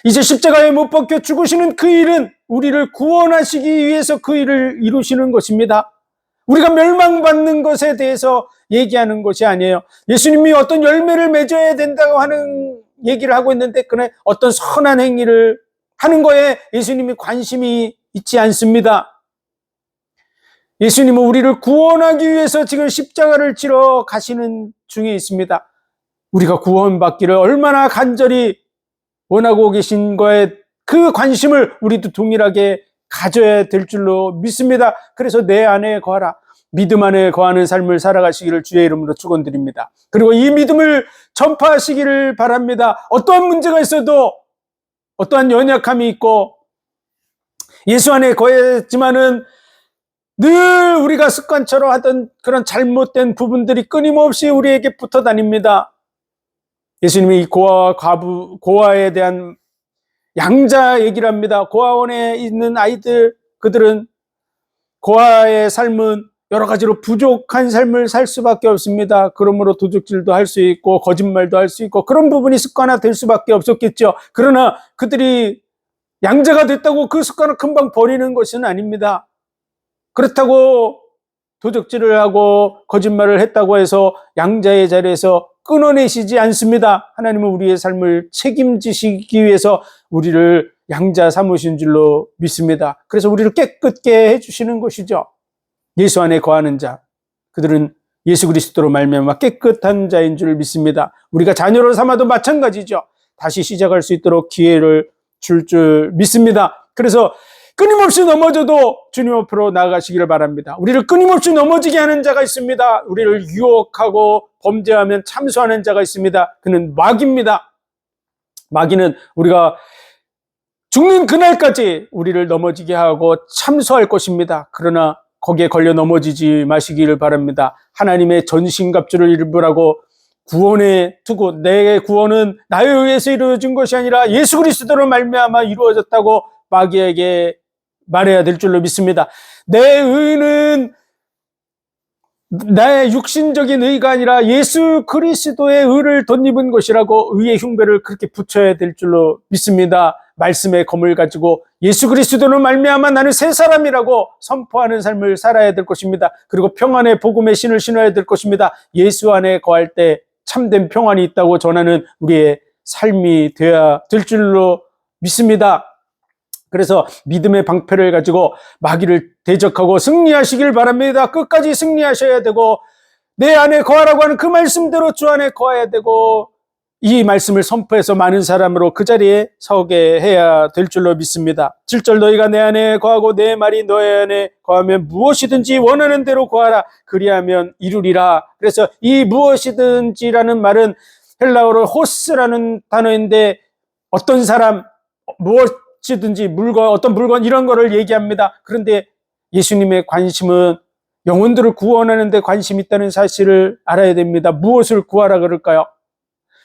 이제 십자가에 못 박혀 죽으시는 그 일은 우리를 구원하시기 위해서 그 일을 이루시는 것입니다. 우리가 멸망받는 것에 대해서 얘기하는 것이 아니에요. 예수님이 어떤 열매를 맺어야 된다고 하는 얘기를 하고 있는데 그는 어떤 선한 행위를 하는 거에 예수님이 관심이 있지 않습니다. 예수님은 우리를 구원하기 위해서 지금 십자가를 지러 가시는 중에 있습니다. 우리가 구원받기를 얼마나 간절히 원하고 계신 거에 그 관심을 우리도 동일하게 가져야 될 줄로 믿습니다. 그래서 내 안에 거하라. 믿음 안에 거하는 삶을 살아가시기를 주의 이름으로 축원드립니다. 그리고 이 믿음을 전파하시기를 바랍니다. 어떠한 문제가 있어도, 어떠한 연약함이 있고 예수 안에 거했지만은 늘 우리가 습관처럼 하던 그런 잘못된 부분들이 끊임없이 우리에게 붙어 다닙니다. 예수님이 고아와 과부, 고아에 대한 양자 얘기를 합니다. 고아원에 있는 아이들, 그들은 고아의 삶은 여러 가지로 부족한 삶을 살 수밖에 없습니다. 그러므로 도둑질도 할 수 있고 거짓말도 할 수 있고 그런 부분이 습관화될 수밖에 없었겠죠. 그러나 그들이 양자가 됐다고 그 습관을 금방 버리는 것은 아닙니다. 그렇다고 도둑질을 하고 거짓말을 했다고 해서 양자의 자리에서 끊어내시지 않습니다. 하나님은 우리의 삶을 책임지시기 위해서 우리를 양자 삼으신 줄로 믿습니다. 그래서 우리를 깨끗게 해주시는 것이죠. 예수 안에 거하는 자, 그들은 예수 그리스도로 말미암아 깨끗한 자인 줄 믿습니다. 우리가 자녀를 삼아도 마찬가지죠. 다시 시작할 수 있도록 기회를 줄 믿습니다. 그래서 끊임없이 넘어져도 주님 앞으로 나아가시기를 바랍니다. 우리를 끊임없이 넘어지게 하는 자가 있습니다. 우리를 유혹하고 범죄하면 참소하는 자가 있습니다. 그는 마귀입니다. 마귀는 우리가 죽는 그날까지 우리를 넘어지게 하고 참소할 것입니다. 그러나 거기에 걸려 넘어지지 마시기를 바랍니다. 하나님의 전신갑주를 입으라고 구원에 두고, 내 구원은 나에 의해서 이루어진 것이 아니라 예수 그리스도로 말미암아 이루어졌다고 마귀에게 말해야 될 줄로 믿습니다. 내 의는 나의 육신적인 의가 아니라 예수 그리스도의 의를 덧입은 것이라고 의의 흉배를 그렇게 붙여야 될 줄로 믿습니다. 말씀의 검을 가지고 예수 그리스도로 말미암아 나는 새 사람이라고 선포하는 삶을 살아야 될 것입니다. 그리고 평안의 복음의 신을 신어야 될 것입니다. 예수 안에 거할 때 참된 평안이 있다고 전하는 우리의 삶이 되어야 될 줄로 믿습니다. 그래서 믿음의 방패를 가지고 마귀를 대적하고 승리하시길 바랍니다. 끝까지 승리하셔야 되고, 내 안에 거하라고 하는 그 말씀대로 주 안에 거해야 되고, 이 말씀을 선포해서 많은 사람으로 그 자리에 서게 해야 될 줄로 믿습니다. 7절, 너희가 내 안에 거하고 내 말이 너희 안에 거하면 무엇이든지 원하는 대로 거하라. 그리하면 이루리라. 그래서 이 무엇이든지라는 말은 헬라어로 호스라는 단어인데, 어떤 사람, 무엇이든지 물건, 어떤 물건 이런 거를 얘기합니다. 그런데 예수님의 관심은 영혼들을 구원하는 데 관심이 있다는 사실을 알아야 됩니다. 무엇을 구하라 그럴까요?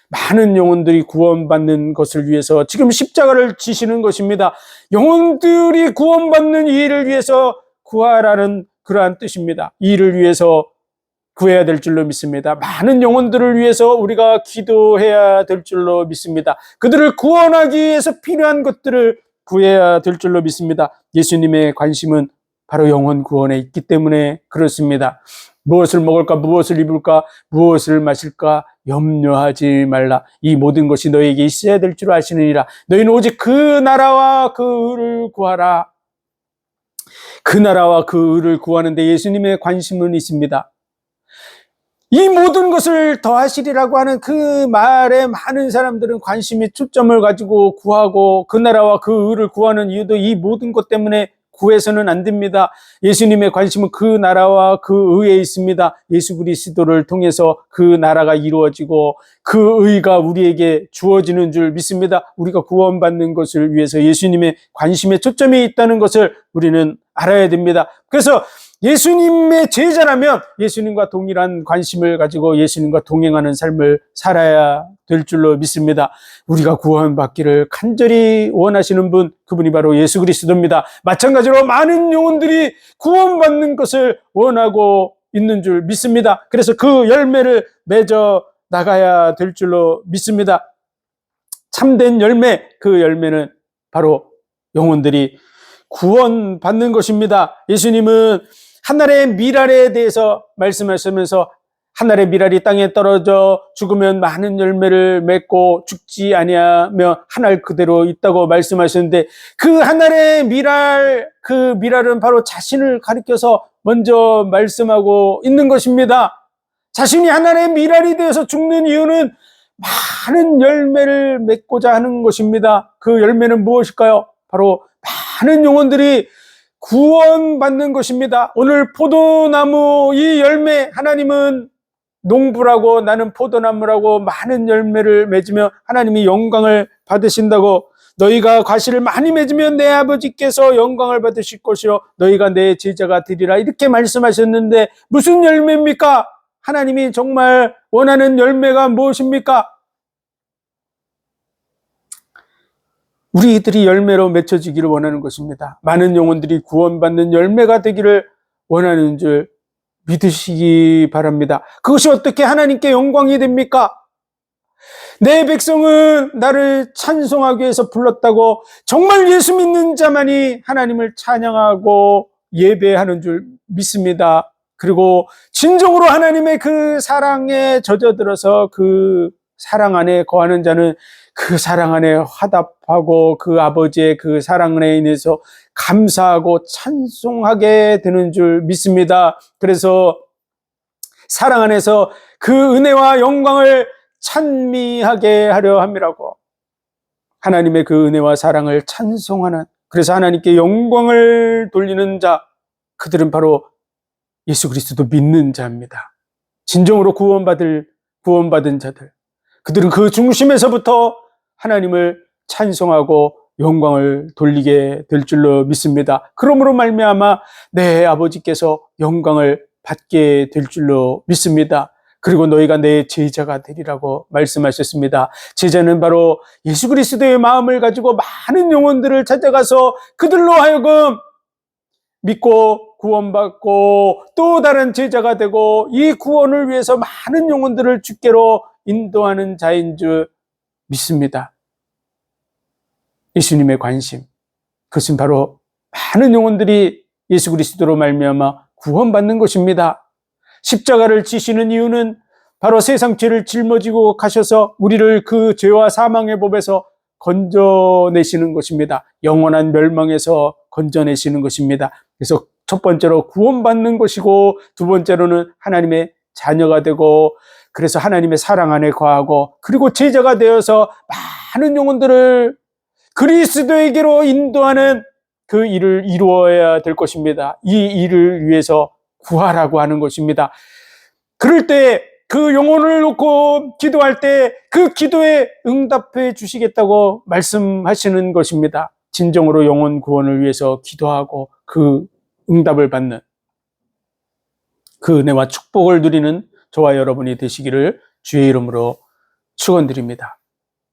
많은 영혼들이 구원받는 것을 위해서 지금 십자가를 지시는 것입니다. 영혼들이 구원받는 이 일을 위해서 구하라는 그러한 뜻입니다. 이 일을 위해서 구해야 될 줄로 믿습니다. 많은 영혼들을 위해서 우리가 기도해야 될 줄로 믿습니다. 그들을 구원하기 위해서 필요한 것들을 구해야 될 줄로 믿습니다. 예수님의 관심은 바로 영혼 구원에 있기 때문에 그렇습니다. 무엇을 먹을까, 무엇을 입을까, 무엇을 마실까 염려하지 말라. 이 모든 것이 너에게 있어야 될 줄 아시느니라. 너희는 오직 그 나라와 그 의를 구하라. 그 나라와 그 의를 구하는데 예수님의 관심은 있습니다. 이 모든 것을 더하시리라고 하는 그 말에 많은 사람들은 관심이 초점을 가지고 구하고, 그 나라와 그 의를 구하는 이유도 이 모든 것 때문에 구해서는 안 됩니다. 예수님의 관심은 그 나라와 그 의에 있습니다. 예수 그리스도를 통해서 그 나라가 이루어지고 그 의가 우리에게 주어지는 줄 믿습니다. 우리가 구원받는 것을 위해서 예수님의 관심에 초점이 있다는 것을 우리는 알아야 됩니다. 그래서 예수님의 제자라면 예수님과 동일한 관심을 가지고 예수님과 동행하는 삶을 살아야 될 줄로 믿습니다. 우리가 구원받기를 간절히 원하시는 분, 그분이 바로 예수 그리스도입니다. 마찬가지로 많은 영혼들이 구원받는 것을 원하고 있는 줄 믿습니다. 그래서 그 열매를 맺어 나가야 될 줄로 믿습니다. 참된 열매, 그 열매는 바로 영혼들이 구원받는 것입니다. 예수님은 하늘의 미랄에 대해서 말씀하시면서 하늘의 미랄이 땅에 떨어져 죽으면 많은 열매를 맺고 죽지 아니하며 하늘 그대로 있다고 말씀하셨는데, 그 하늘의 미랄, 그 미랄은 바로 자신을 가리켜서 먼저 말씀하고 있는 것입니다. 자신이 하늘의 미랄이 되어서 죽는 이유는 많은 열매를 맺고자 하는 것입니다. 그 열매는 무엇일까요? 바로 많은 영혼들이 구원받는 것입니다. 오늘 포도나무 이 열매, 하나님은 농부라고 나는 포도나무라고 많은 열매를 맺으며 하나님이 영광을 받으신다고 너희가 과실을 많이 맺으면 내 아버지께서 영광을 받으실 것이요 너희가 내 제자가 되리라. 이렇게 말씀하셨는데 무슨 열매입니까? 하나님이 정말 원하는 열매가 무엇입니까? 우리들이 열매로 맺혀지기를 원하는 것입니다. 많은 영혼들이 구원받는 열매가 되기를 원하는 줄 믿으시기 바랍니다. 그것이 어떻게 하나님께 영광이 됩니까? 내 백성은 나를 찬송하기 위해서 불렀다고 정말 예수 믿는 자만이 하나님을 찬양하고 예배하는 줄 믿습니다. 그리고 진정으로 하나님의 그 사랑에 젖어들어서 그 사랑 안에 거하는 자는 그 사랑 안에 화답하고 그 아버지의 그 사랑 안에 인해서 감사하고 찬송하게 되는 줄 믿습니다. 그래서 사랑 안에서 그 은혜와 영광을 찬미하게 하려 함이라고, 하나님의 그 은혜와 사랑을 찬송하는, 그래서 하나님께 영광을 돌리는 자, 그들은 바로 예수 그리스도 믿는 자입니다. 진정으로 구원받은 자들, 그들은 그 중심에서부터 하나님을 찬송하고 영광을 돌리게 될 줄로 믿습니다. 그러므로 말미암아 내 아버지께서 영광을 받게 될 줄로 믿습니다. 그리고 너희가 내 제자가 되리라고 말씀하셨습니다. 제자는 바로 예수 그리스도의 마음을 가지고 많은 영혼들을 찾아가서 그들로 하여금 믿고 구원받고 또 다른 제자가 되고 이 구원을 위해서 많은 영혼들을 주께로 인도하는 자인 줄 믿습니다. 예수님의 관심, 그것은 바로 많은 영혼들이 예수 그리스도로 말미암아 구원받는 것입니다. 십자가를 지시는 이유는 바로 세상 죄를 짊어지고 가셔서 우리를 그 죄와 사망의 법에서 건져내시는 것입니다. 영원한 멸망에서 건져내시는 것입니다. 그래서 첫 번째로 구원받는 것이고, 두 번째로는 하나님의 자녀가 되고, 그래서 하나님의 사랑 안에 거하고, 그리고 제자가 되어서 많은 영혼들을 그리스도에게로 인도하는 그 일을 이루어야 될 것입니다. 이 일을 위해서 구하라고 하는 것입니다. 그럴 때 그 영혼을 놓고 기도할 때 그 기도에 응답해 주시겠다고 말씀하시는 것입니다. 진정으로 영혼 구원을 위해서 기도하고 그 응답을 받는 그 은혜와 축복을 누리는 저와 여러분이 되시기를 주의 이름으로 축원드립니다.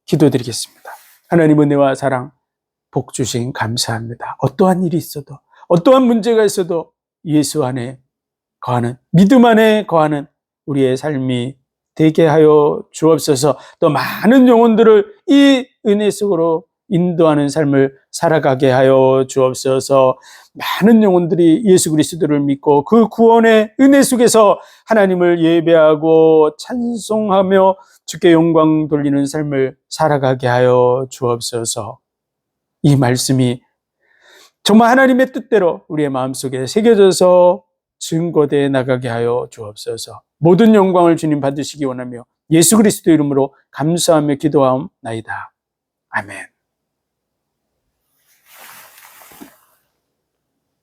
기도드리겠습니다. 하나님 은혜와 사랑, 복 주신 감사합니다. 어떠한 일이 있어도, 어떠한 문제가 있어도 예수 안에 거하는, 믿음 안에 거하는 우리의 삶이 되게 하여 주옵소서. 또 많은 영혼들을 이 은혜 속으로 인도하는 삶을 살아가게 하여 주옵소서. 많은 영혼들이 예수 그리스도를 믿고 그 구원의 은혜 속에서 하나님을 예배하고 찬송하며 주께 영광 돌리는 삶을 살아가게 하여 주옵소서. 이 말씀이 정말 하나님의 뜻대로 우리의 마음속에 새겨져서 증거되어 나가게 하여 주옵소서. 모든 영광을 주님 받으시기 원하며 예수 그리스도 이름으로 감사하며 기도하옵나이다. 아멘.